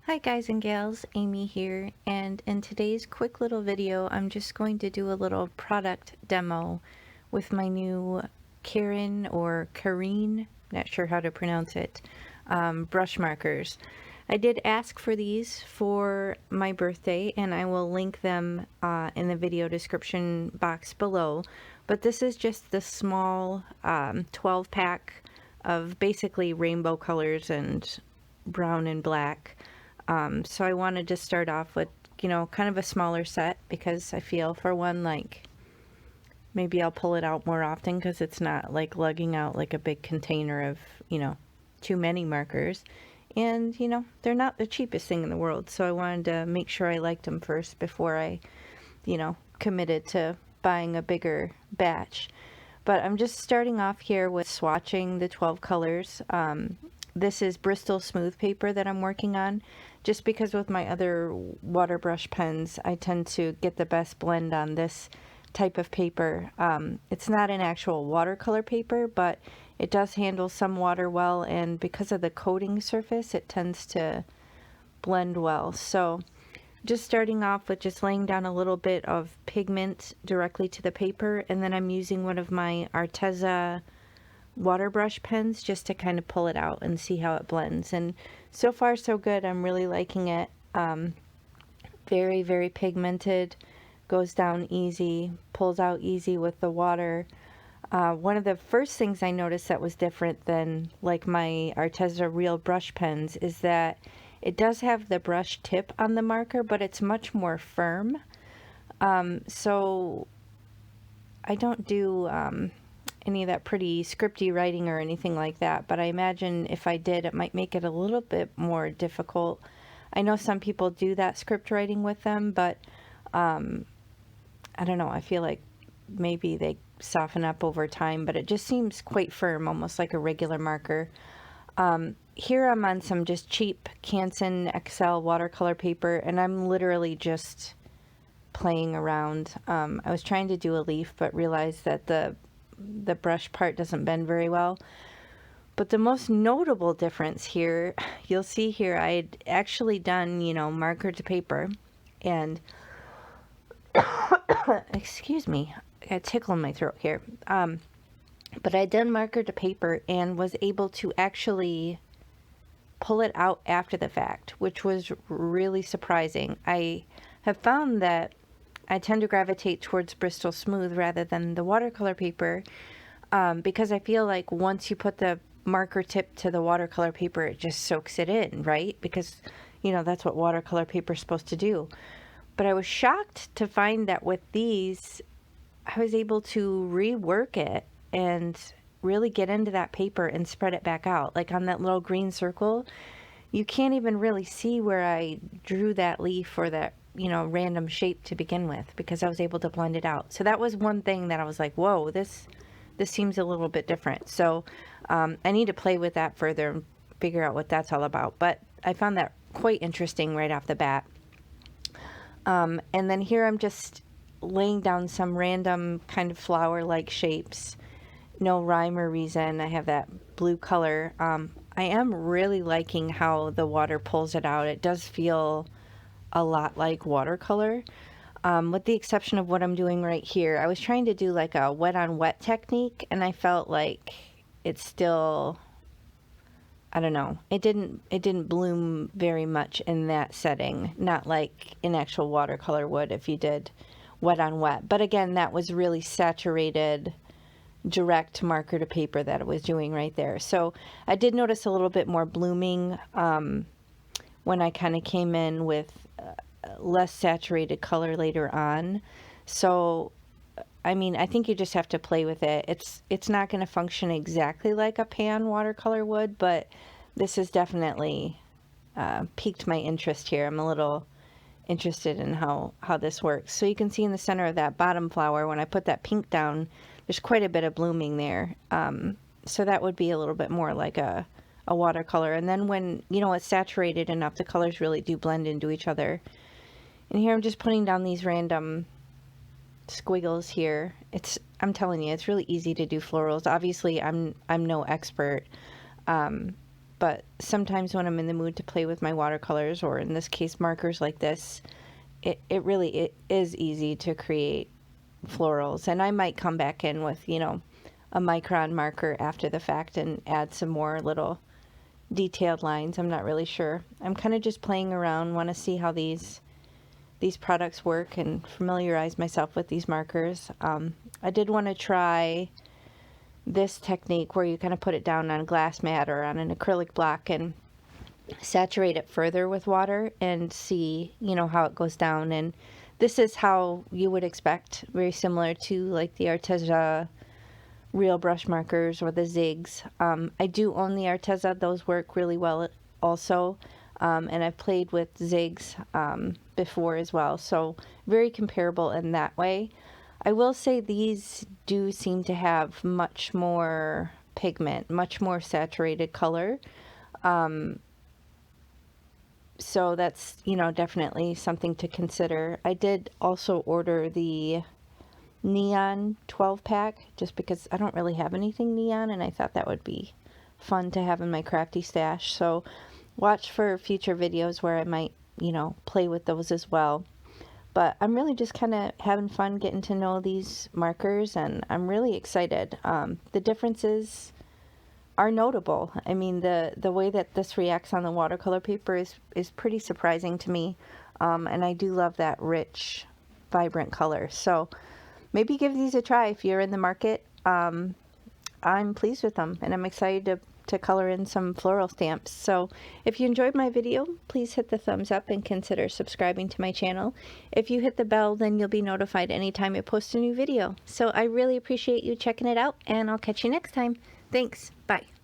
Hi guys and gals, Amy here, and in today's quick little video I'm just going to do a little product demo with my new Karin, not sure how to pronounce it, brush markers. I did ask for these for my birthday and I will link them in the video description box below, but this is just the small 12 pack of basically rainbow colors and brown and black. So I wanted to start off with, kind of a smaller set because I feel for one, like, maybe I'll pull it out more often because it's not like lugging out like a big container of, too many markers. And, they're not the cheapest thing in the world. So I wanted to make sure I liked them first before I, committed to buying a bigger batch. But I'm just starting off here with swatching the 12 colors. This is Bristol smooth paper that I'm working on, just because with my other water brush pens I tend to get the best blend on this type of paper. It's not an actual watercolor paper, but it does handle some water well, and because of the coating surface it tends to blend well. So just starting off with just laying down a little bit of pigment directly to the paper, and then I'm using one of my Arteza water brush pens just to kind of pull it out and see how it blends. And so far so good. I'm really liking it. Very, very pigmented, goes down easy, pulls out easy with the water. One of the first things I noticed that was different than like my Arteza real brush pens is that it does have the brush tip on the marker, but it's much more firm. So I don't do any of that pretty scripty writing or anything like that, but I imagine if I did, it might make it a little bit more difficult. I know some people do that script writing with them, but I don't know, I feel like maybe they soften up over time, but it just seems quite firm, almost like a regular marker. Here I'm on some just cheap Canson XL watercolor paper, and I'm literally just playing around. I was trying to do a leaf, but realized that the brush part doesn't bend very well. But the most notable difference here, you'll see here, I had actually done, marker to paper, and excuse me, I got a tickle in my throat here. But I done marker to paper and was able to actually pull it out after the fact, which was really surprising. I have found that I tend to gravitate towards Bristol Smooth rather than the watercolor paper, because I feel like once you put the marker tip to the watercolor paper, it just soaks it in, right? Because, that's what watercolor paper is supposed to do. But I was shocked to find that with these, I was able to rework it and really get into that paper and spread it back out. Like on that little green circle, you can't even really see where I drew that leaf or that random shape to begin with, because I was able to blend it out. So that was one thing that I was like, whoa, this seems a little bit different. So I need to play with that further and figure out what that's all about. But I found that quite interesting right off the bat. And then here I'm just laying down some random kind of flower-like shapes. No rhyme or reason. I have that blue color. I am really liking how the water pulls it out. It does feel a lot like watercolor, with the exception of what I'm doing right here. I was trying to do like a wet on wet technique, and I felt like it's still, I don't know, it didn't bloom very much in that setting, not like an actual watercolor would if you did wet on wet. But again, that was really saturated direct marker to paper that I was doing right there. So I did notice a little bit more blooming when I kind of came in with less saturated color later on. So I mean, I think you just have to play with it. It's not going to function exactly like a pan watercolor would, but this has definitely piqued my interest here. I'm a little interested in how this works. So you can see in the center of that bottom flower, when I put that pink down, there's quite a bit of blooming there. So that would be a little bit more like a watercolor. And then when, it's saturated enough, the colors really do blend into each other. And here I'm just putting down these random squiggles here. I'm telling you, it's really easy to do florals. Obviously, I'm no expert. but sometimes when I'm in the mood to play with my watercolors, or in this case markers like this, it really is easy to create florals. And I might come back in with, you know, a micron marker after the fact and add some more little detailed lines. I'm not really sure. I'm kind of just playing around, want to see how these products work and familiarize myself with these markers. I did want to try this technique where you kind of put it down on a glass mat or on an acrylic block and saturate it further with water and see, you know, how it goes down. And this is how you would expect, very similar to like the Arteza real brush markers or the zigs. I do own the Arteza. Those work really well also. And I've played with zigs before as well. So very comparable in that way. I will say these do seem to have much more pigment, much more saturated color. So that's, you know, definitely something to consider. I did also order the neon 12 pack just because I don't really have anything neon, and I thought that would be fun to have in my crafty stash. So watch for future videos where I might, you know, play with those as well. But I'm really just kind of having fun getting to know these markers, and I'm really excited. The differences are notable. I mean, the way that this reacts on the watercolor paper is pretty surprising to me. And I do love that rich, vibrant color. So maybe give these a try if you're in the market. I'm pleased with them, and I'm excited to color in some floral stamps. So if you enjoyed my video, please hit the thumbs up and consider subscribing to my channel. If you hit the bell, then you'll be notified anytime I post a new video. So I really appreciate you checking it out, and I'll catch you next time. Thanks. Bye.